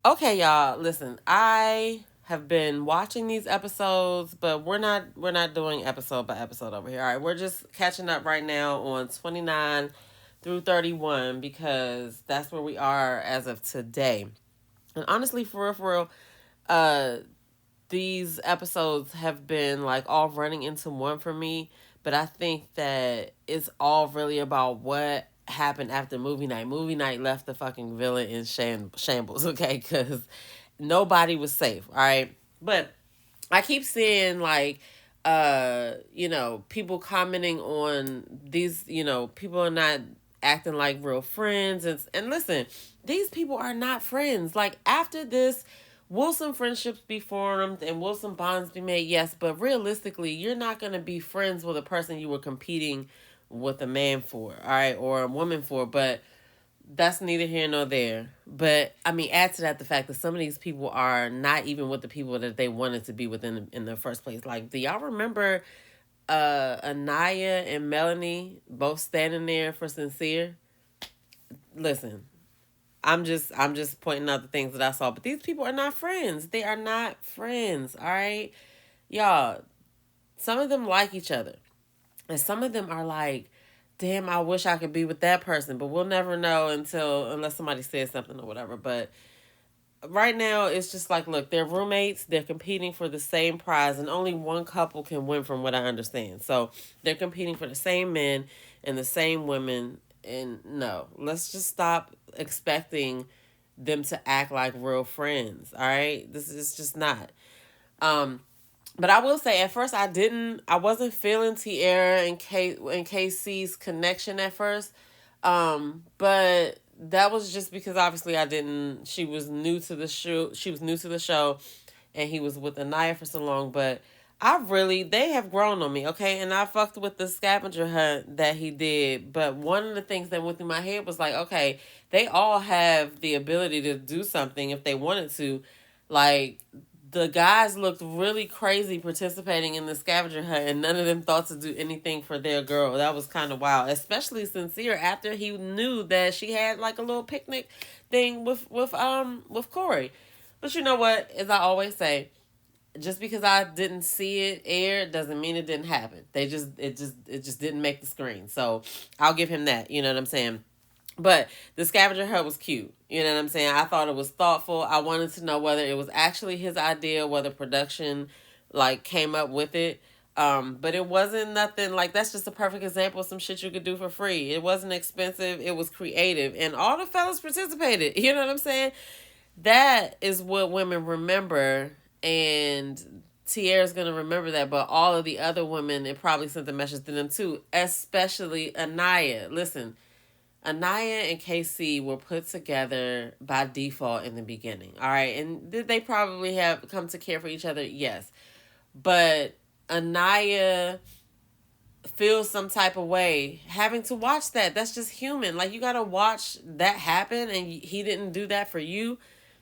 Okay, y'all, listen. I have been watching these episodes, but we're not doing episode by episode over here. All right, we're just catching up right now on 29 through 31 because that's where we are as of today. And honestly, for real, uh these episodes have been like all running into one for me, but I think that it's all really about what happened after movie night. Movie night left the fucking villain in shambles, okay? Because nobody was safe, all right? But I keep seeing like people commenting on these, people are not acting like real friends, and listen, these people are not friends. Like after this, will some friendships be formed and will some bonds be made? Yes, but realistically, you're not going to be friends with a person you were competing with a man for, all right, or a woman for. But that's neither here nor there. But I mean, add to that the fact that some of these people are not even with the people that they wanted to be with in the first place. Like, do y'all remember Anaya and Melanie both standing there for Sincere? Listen, I'm just pointing out the things that I saw. But these people are not friends. They are not friends. All right, y'all. Some of them like each other, and some of them are like, damn, I wish I could be with that person, but we'll never know unless somebody says something or whatever. But right now, it's just like, look, they're roommates, they're competing for the same prize, and only one couple can win, from what I understand. So they're competing for the same men and the same women. And no, let's just stop expecting them to act like real friends. All right, this is just not. Um, but I will say, at first, I wasn't feeling Tierra and KC's connection at first. But that was just because obviously I didn't. She was new to the show. She was new to the show, and he was with Anaya for so long. But they have grown on me, okay? And I fucked with the scavenger hunt that he did. But one of the things that went through my head was like, okay, they all have the ability to do something if they wanted to. Like, the guys looked really crazy participating in the scavenger hunt, and none of them thought to do anything for their girl. That was kind of wild, especially Sincere after he knew that she had like a little picnic thing with Corey. But you know what? As I always say, just because I didn't see it air doesn't mean it didn't happen. It just didn't make the screen. So I'll give him that. You know what I'm saying? But the scavenger hunt was cute. You know what I'm saying? I thought it was thoughtful. I wanted to know whether it was actually his idea, whether production like came up with it. But it wasn't nothing like, that's just a perfect example of some shit you could do for free. It wasn't expensive. It was creative, and all the fellas participated. You know what I'm saying? That is what women remember, and Tierra's gonna remember that. But all of the other women, it probably sent a message to them too, especially Anaya. Listen, Anaya and KC were put together by default in the beginning. All right. And did they probably have come to care for each other? Yes. But Anaya feels some type of way having to watch that. That's just human. Like, you got to watch that happen, and he didn't do that for you.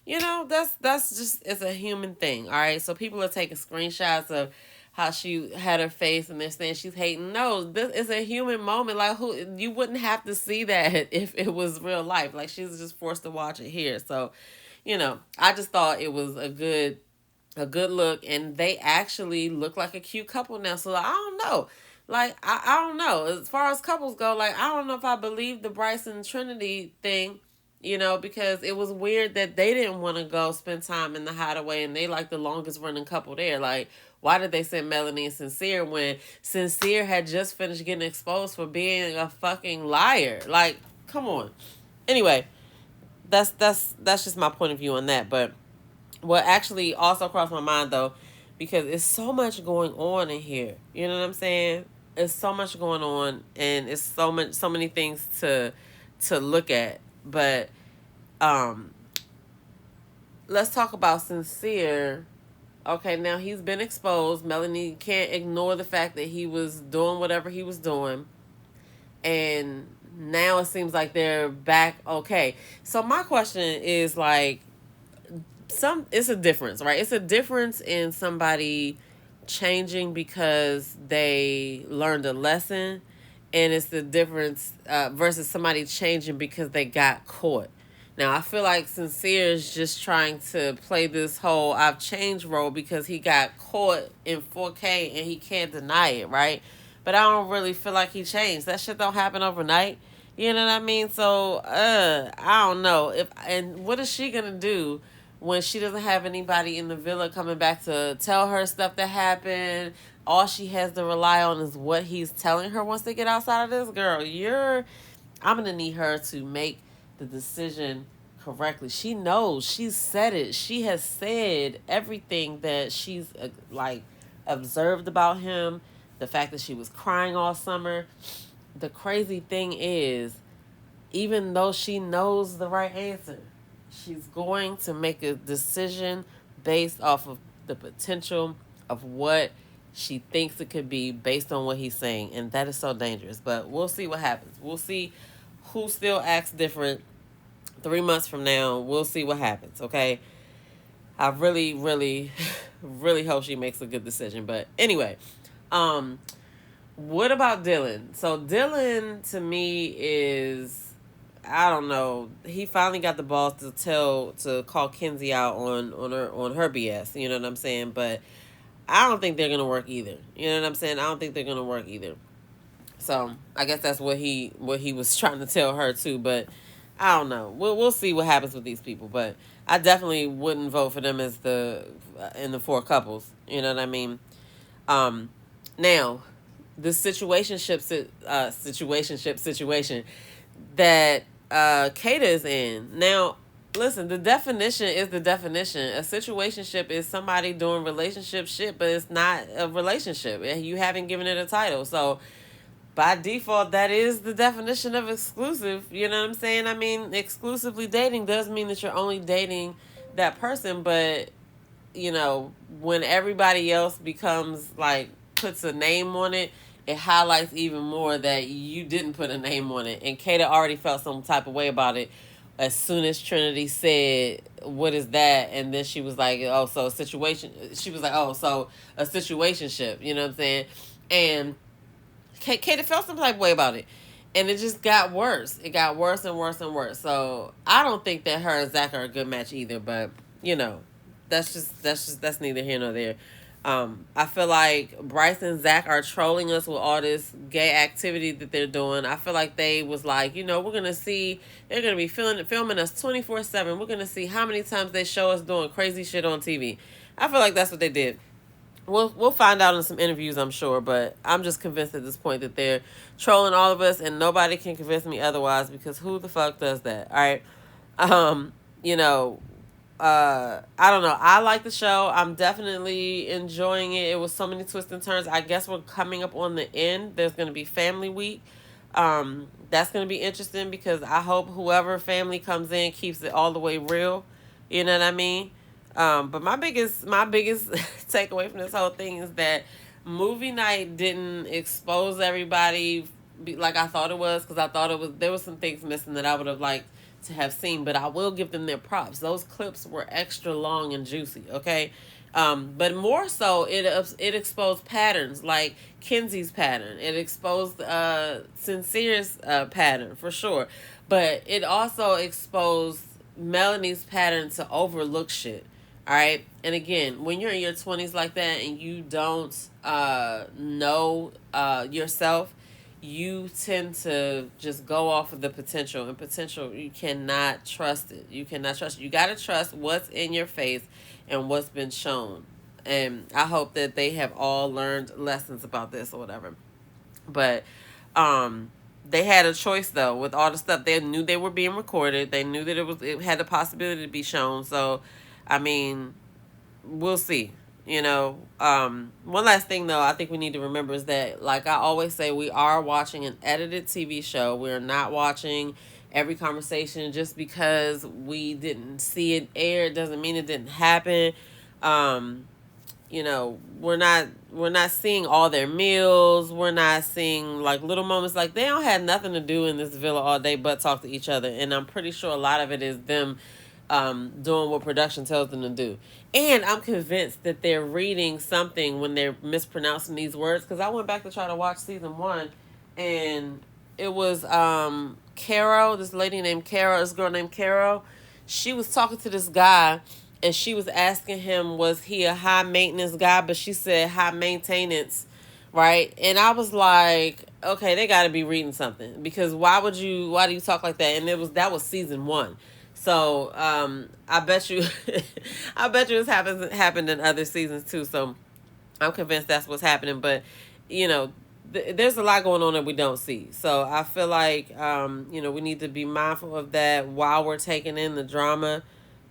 That's just, it's a human thing. All right. So people are taking screenshots of how she had her face and they're saying she's hating. No, this is a human moment. Like, who, you wouldn't have to see that if it was real life. Like, she was just forced to watch it here. So, I just thought it was a good look, and they actually look like a cute couple now. So I don't know. Like, I don't know. As far as couples go, like, I don't know if I believe the Bryson Trinity thing, because it was weird that they didn't want to go spend time in the hideaway, and they like the longest running couple there. Like, why did they send Melanie and Sincere when Sincere had just finished getting exposed for being a fucking liar? Like, come on. Anyway, that's just my point of view on that. But what actually also crossed my mind, though, because it's so much going on in here. You know what I'm saying? It's so much going on, and it's so many things to look at. But um, let's talk about Sincere. Okay, now he's been exposed. Melanie can't ignore the fact that he was doing whatever he was doing, and now it seems like they're back. Okay, so my question is like, it's a difference, right? It's a difference in somebody changing because they learned a lesson, and it's the difference versus somebody changing because they got caught. Now, I feel like Sincere is just trying to play this whole I've changed role because he got caught in 4K and he can't deny it, right? But I don't really feel like he changed. That shit don't happen overnight. You know what I mean? So, I don't know. And what is she gonna do when she doesn't have anybody in the villa coming back to tell her stuff that happened? All she has to rely on is what he's telling her once they get outside of this. Girl, I'm gonna need her to make the decision correctly. She knows. She's said it. She has said everything that she's like observed about him. The fact that she was crying all summer. The crazy thing is, even though she knows the right answer, she's going to make a decision based off of the potential of what she thinks it could be based on what he's saying. And that is so dangerous. But we'll see what happens. We'll see who still acts different 3 months from now. We'll see what happens, okay? I really, really, really hope she makes a good decision. But anyway, what about Dylan? So Dylan to me is, I don't know. He finally got the balls to call Kenzie out on her BS. You know what I'm saying? But I don't think they're gonna work either. You know what I'm saying? I don't think they're gonna work either. So I guess that's what he was trying to tell her too. But I don't know. We'll see what happens with these people. But I definitely wouldn't vote for them as the in the four couples. You know what I mean? Now the situationship situation that Kata is in. Now, listen, the definition is the definition. A situationship is somebody doing relationship shit, but it's not a relationship. You haven't given it a title. So by default, that is the definition of exclusive. You know what I'm saying? I mean, exclusively dating does mean that you're only dating that person, but when everybody else becomes like puts a name on it, it highlights even more that you didn't put a name on it. And Kata already felt some type of way about it as soon as Trinity said, "What is that?" And then she was like, "Oh, so a situation." She was like, "Oh, so a situationship." You know what I'm saying? And Kata felt some type of way about it. And it just got worse. It got worse and worse and worse. So I don't think that her and Zach are a good match either. But that's neither here nor there. I feel like Bryce and Zach are trolling us with all this gay activity that they're doing. I feel like they was like, we're gonna see. They're gonna be filming us 24/7. We're gonna see how many times they show us doing crazy shit on TV. I feel like that's what they did. We'll find out in some interviews, I'm sure, but I'm just convinced at this point that they're trolling all of us, and nobody can convince me otherwise because who the fuck does that? All right, you know, I don't know. I like the show. I'm definitely enjoying it. It was so many twists and turns. I guess we're coming up on the end. There's going to be family week. That's going to be interesting because I hope whoever family comes in keeps it all the way real. You know what I mean? But my biggest takeaway from this whole thing is that movie night didn't expose everybody like I thought it was, because I thought there was some things missing that I would have liked to have seen, but I will give them their props. Those clips were extra long and juicy, okay? But more so, it exposed patterns like Kenzie's pattern. It exposed Sincere's pattern for sure, but it also exposed Melanie's pattern to overlook shit. All right, and again, when you're in your 20s like that and you don't know yourself, you tend to just go off of the potential, and potential, you cannot trust it. You cannot trust it. You got to trust what's in your face and what's been shown. And I hope that they have all learned lessons about this or whatever. But they had a choice though with all the stuff. They knew they were being recorded. They knew that it had the possibility to be shown. So I mean, we'll see. One last thing though, I think we need to remember is that, like I always say, we are watching an edited TV show. We're not watching every conversation. Just because we didn't see it air, it doesn't mean it didn't happen. We're not seeing all their meals. We're not seeing like little moments. Like, they don't have nothing to do in this villa all day but talk to each other. And I'm pretty sure a lot of it is them doing what production tells them to do. And I'm convinced that they're reading something when they're mispronouncing these words, because I went back to try to watch season 1, and it was Caro, this girl named Caro, she was talking to this guy, and she was asking him, was he a high maintenance guy? But she said high maintenance, right? And I was like, okay, they got to be reading something, because why do you talk like that? And that was season one. So I bet you, I bet you it's happened in other seasons too. So I'm convinced that's what's happening. But you know, there's a lot going on that we don't see. So I feel like we need to be mindful of that while we're taking in the drama.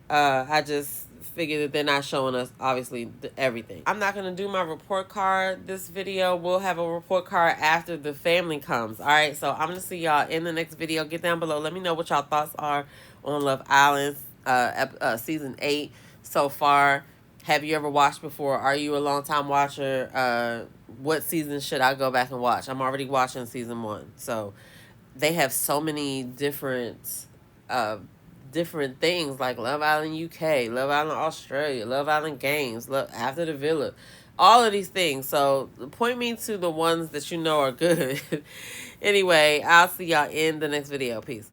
I just figure that they're not showing us, obviously, everything. I'm not going to do my report card this video. We'll have a report card after the family comes. All right, so I'm going to see y'all in the next video. Get down below. Let me know what y'all thoughts are on Love Island season 8 so far. Have you ever watched before? Are you a long time watcher? What season should I go back and watch? I'm already watching season 1. So they have so many uh, different things, like Love Island UK, Love Island Australia, Love Island Games, After the Villa, all of these things. So point me to the ones that you know are good. Anyway, I'll see y'all in the next video. Peace.